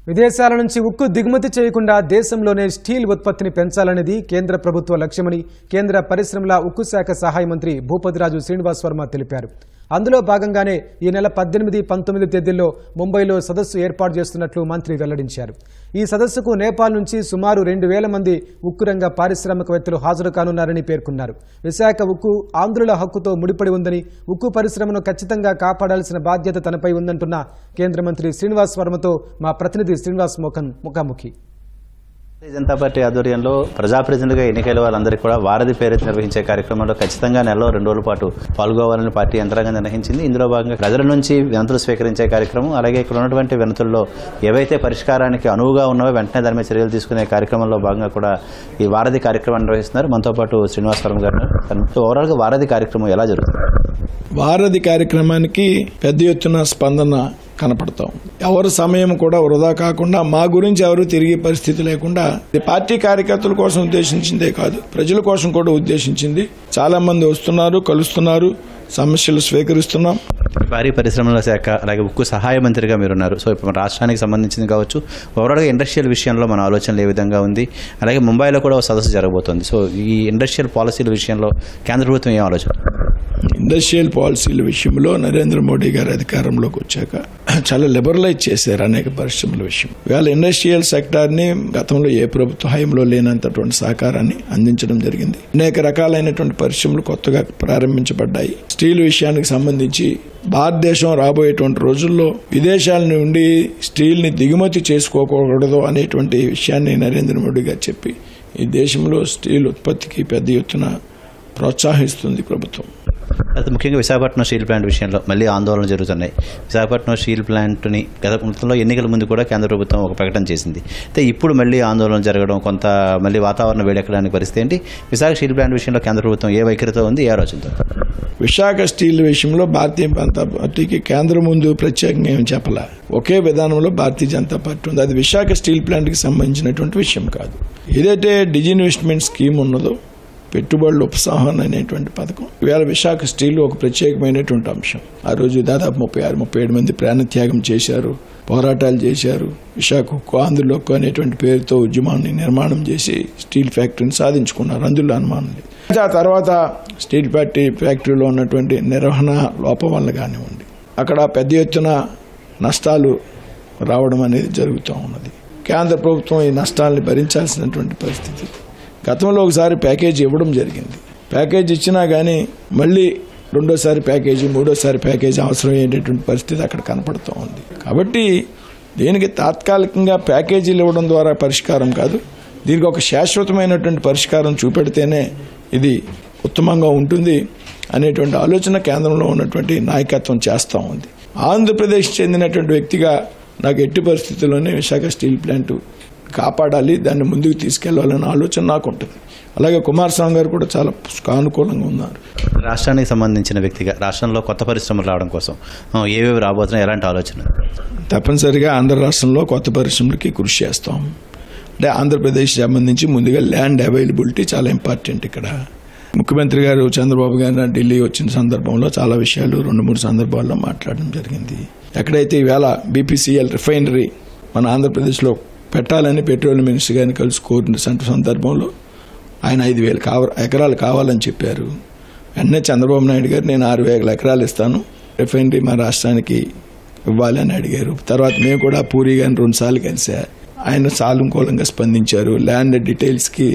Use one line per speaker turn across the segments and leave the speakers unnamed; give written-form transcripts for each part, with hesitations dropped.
విదేశాల నుంచి ఉక్కు దిగుమతి చేయకుండా దేశంలోనే స్టీల్ ఉత్పత్తిని పెంచాలనేది కేంద్ర ప్రభుత్వ లక్ష్యమని కేంద్ర పరిశ్రమల ఉక్కు శాఖ సహాయ మంత్రి భూపతిరాజు శ్రీనివాస్ వర్మ తెలిపారు. అందులో భాగంగానే ఈ నెల 18, 19 తేదీల్లో ముంబైలో సదస్సు ఏర్పాటు చేస్తున్నట్లు మంత్రి వెల్లడించారు. ఈ సదస్సుకు నేపాల్ నుంచి సుమారు 2000 మంది ఉక్కు రంగ పారిశ్రామికవేత్తలు హాజరు కానున్నారని పేర్కొన్నారు. విశాఖ ఉక్కు ఆంధ్రుల హక్కుతో ముడిపడి ఉందని, ఉక్కు పరిశ్రమను ఖచ్చితంగా కాపాడాల్సిన బాధ్యత తనపై ఉందంటున్న కేంద్ర మంత్రి శ్రీనివాస్ వర్మతో మా ప్రతినిధి శ్రీనివాస్ మోహన్ ముఖాముఖి.
జనతా పార్టీ ఆధ్వర్యంలో ప్రజాప్రతినిధులుగా ఎన్నికైన వాళ్ళందరికీ కూడా వారధి పేరెత్తి నిర్వహించే కార్యక్రమంలో ఖచ్చితంగా నెలలో 2 రోజుల పాటు పాల్గొవాలని పార్టీ యంత్రాంగం నిర్వహించింది. ఇందులో భాగంగా ప్రజల నుంచి వినతులు స్వీకరించే కార్యక్రమం, అలాగే ఇక్కడ ఉన్నటువంటి వినతుల్లో ఏవైతే పరిష్కారానికి అనువుగా ఉన్నావో వెంటనే దాని మీద చర్యలు తీసుకునే కార్యక్రమంలో భాగంగా కూడా ఈ వారధి కార్యక్రమాన్ని నిర్వహిస్తున్నారు. మనతో పాటు శ్రీనివాస్ వర్మ గారు. ఓవరాల్గా వారధి కార్యక్రమం ఎలా జరుగుతుంది?
వారధి కార్యక్రమానికి పెద్ద ఎత్తున స్పందన కనపడతాం. ఎవరి సమయం కూడా వృధా కాకుండా, మా గురించి ఎవరు తిరిగే పరిస్థితి లేకుండా, పార్టీ కార్యకర్తల కోసం ఉద్దేశించిందే కాదు, ప్రజల కోసం కూడా ఉద్దేశించింది. చాలా మంది వస్తున్నారు, కలుస్తున్నారు, సమస్యలు స్వీకరిస్తున్నాం.
భారీ పరిశ్రమల శాఖ అలాగే ఉక్కు సహాయ మంత్రిగా మీరున్నారు. సో ఇప్పుడు రాష్ట్రానికి సంబంధించింది కావచ్చు, ఓవరాల్గా ఇండస్ట్రియల్ విషయంలో మన ఆలోచనలు ఏ విధంగా ఉంది, అలాగే ముంబైలో కూడా ఒక సదస్సు జరగబోతోంది. సో ఈ ఇండస్ట్రియల్ పాలసీల విషయంలో కేంద్ర ప్రభుత్వం ఏం ఆలోచన?
ఇండస్ట్రియల్ పాలసీల విషయంలో నరేంద్ర మోడీ గారు అధికారంలోకి వచ్చాక చాలా లిబరలైజ్ చేశారు అనేక పరిశ్రమల విషయం. ఇవాళ ఇండస్ట్రియల్ సెక్టార్ని గతంలో ఏ ప్రభుత్వ హయాంలో లేనంతటువంటి సహకారాన్ని అందించడం జరిగింది. అనేక రకాలైనటువంటి పరిశ్రమలు కొత్తగా ప్రారంభించబడ్డాయి. స్టీల్ విషయానికి సంబంధించి భారతదేశం రాబోయేటువంటి రోజుల్లో విదేశాల నుండి స్టీల్ ని దిగుమతి చేసుకోకూడదు అనేటువంటి విషయాన్ని నరేంద్ర మోడీ గారు చెప్పి ఈ దేశంలో స్టీల్ ఉత్పత్తికి పెద్ద ఎత్తున ప్రోత్సహిస్తుంది ప్రభుత్వం.
అయితే ముఖ్యంగా విశాఖపట్నం స్టీల్ ప్లాంట్ విషయంలో మళ్ళీ ఆందోళనలు జరుగుతున్నాయి. విశాఖపట్నం స్టీల్ ప్లాంట్ని గతంలో ఎన్నికల ముందు కూడా కేంద్ర ప్రభుత్వం ఒక ప్రకటన చేసింది. అయితే ఇప్పుడు మళ్ళీ ఆందోళన జరగడం, కొంత మళ్ళీ వాతావరణం వేడెక్కడానికి పరిస్థితి ఏంటి? విశాఖ స్టీల్ ప్లాంట్ విషయంలో కేంద్ర ప్రభుత్వం ఏ వైఖరితో ఉంది, ఏ ఆలోచనతో?
విశాఖ స్టీల్ విషయంలో భారతీయ జనతా పార్టీకి కేంద్రం ముందు ప్రత్యేకంగా ఏమి చెప్పాల, ఒకే విధానంలో భారతీయ జనతా పార్టీ ఉంది. అది విశాఖ స్టీల్ ప్లాంట్కి సంబంధించినటువంటి విషయం కాదు. ఏదైతే డిజిన్వెస్ట్మెంట్ స్కీమ్ ఉన్నదో, పెట్టుబడుల ఉపసంహరణ అనేటువంటి పథకం, ఇవాళ విశాఖ స్టీల్ ఒక ప్రత్యేకమైనటువంటి అంశం. ఆ రోజు దాదాపు 36-37 మంది ప్రాణత్యాగం చేశారు, పోరాటాలు చేశారు. విశాఖ ఉక్కు, ఆంధ్రుల ఉక్కు అనేటువంటి పేరుతో ఉద్యమాన్ని నిర్మాణం చేసి స్టీల్ ఫ్యాక్టరీని సాధించుకున్నారు. అందులో అనుమానం లేదు. ఆ తర్వాత స్టీల్ ఫ్యాక్టరీలో ఉన్నటువంటి నిర్వహణ లోపం వల్ల కానివ్వండి, అక్కడ పెద్ద ఎత్తున నష్టాలు రావడం అనేది జరుగుతూ ఉన్నది. కేంద్ర ప్రభుత్వం ఈ నష్టాలని భరించాల్సినటువంటి పరిస్థితి. గతంలో ఒకసారి ప్యాకేజీ ఇవ్వడం జరిగింది. ప్యాకేజీ ఇచ్చినా కానీ మళ్ళీ రెండోసారి ప్యాకేజీ, మూడోసారి ప్యాకేజీ అవసరం అయ్యేటటువంటి పరిస్థితి అక్కడ కనపడుతూ ఉంది. కాబట్టి దీనికి తాత్కాలికంగా ప్యాకేజీలు ఇవ్వడం ద్వారా పరిష్కారం కాదు, దీనికి ఒక శాశ్వతమైనటువంటి పరిష్కారం చూపెడితేనే ఇది ఉత్తమంగా ఉంటుంది అనేటువంటి ఆలోచన కేంద్రంలో ఉన్నటువంటి నాయకత్వం చేస్తూ ఉంది. ఆంధ్రప్రదేశ్ చెందినటువంటి వ్యక్తిగా నాకు ఎట్టి పరిస్థితుల్లోనే విశాఖ స్టీల్ ప్లాంట్ కాపాడాలి, దాన్ని ముందుకు తీసుకెళ్లాలనే ఆలోచన నాకు ఉంటుంది. అలాగే కుమారస్వామి గారు కూడా చాలా అనుకూలంగా ఉన్నారు.
రాష్ట్రానికి సంబంధించిన వ్యక్తిగా రాష్ట్రంలో కొత్త పరిశ్రమలు రావడం కోసం ఏవేవి రాబోతున్నాయి, ఎలాంటి ఆలోచన?
తప్పనిసరిగా ఆంధ్ర రాష్ట్రంలో కొత్త పరిశ్రమలకి కృషి చేస్తాం. అంటే ఆంధ్రప్రదేశ్ సంబంధించి ముందుగా ల్యాండ్ అవైలబిలిటీ చాలా ఇంపార్టెంట్. ఇక్కడ ముఖ్యమంత్రి గారు చంద్రబాబు గారు ఢిల్లీ వచ్చిన సందర్భంలో చాలా విషయాలు 2-3 సందర్భాల్లో మాట్లాడడం జరిగింది. ఎక్కడైతే ఈవేళ BPCL రిఫైనరీ మన ఆంధ్రప్రదేశ్లో పెట్టాలని పెట్రోలియం మినిస్టర్ గారిని కలిసి కోరిన సందర్భంలో ఆయన 5,000 ఎకరాలు కావాలని చెప్పారు. వెంటనే చంద్రబాబు నాయుడు గారు నేను 6,000 ఎకరాలు ఇస్తాను, రిఫైనరీ మా రాష్ట్రానికి ఇవ్వాలి అని అడిగారు. తర్వాత మేము కూడా పూరి గారిని 2 సార్లు కలిసా, ఆయన సానుకూలంగా స్పందించారు. ల్యాండ్ డీటెయిల్స్కి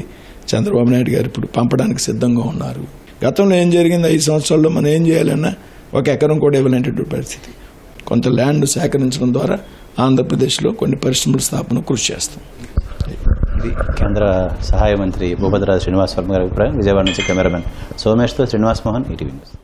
చంద్రబాబు నాయుడు గారు ఇప్పుడు పంపడానికి సిద్ధంగా ఉన్నారు. గతంలో ఏం జరిగింది, 5 సంవత్సరాల్లో మనం ఏం చేయాలన్నా 1 ఎకరం కూడా ఇవ్వలేనటువంటి పరిస్థితి. కొంత ల్యాండ్ సేకరించడం ద్వారా ఆంధ్రప్రదేశ్లో కొన్ని పరిశ్రమల స్థాపన కృషి చేస్తాం.
ఇది కేంద్ర సహాయ మంత్రి భూపతిరాజు శ్రీనివాస్ వర్మ గారి అభిప్రాయం. విజయవాడ నుంచి కెమెరామెన్ సోమేష్తో శ్రీనివాస్ మోహన్, ఈటీవీ న్యూస్.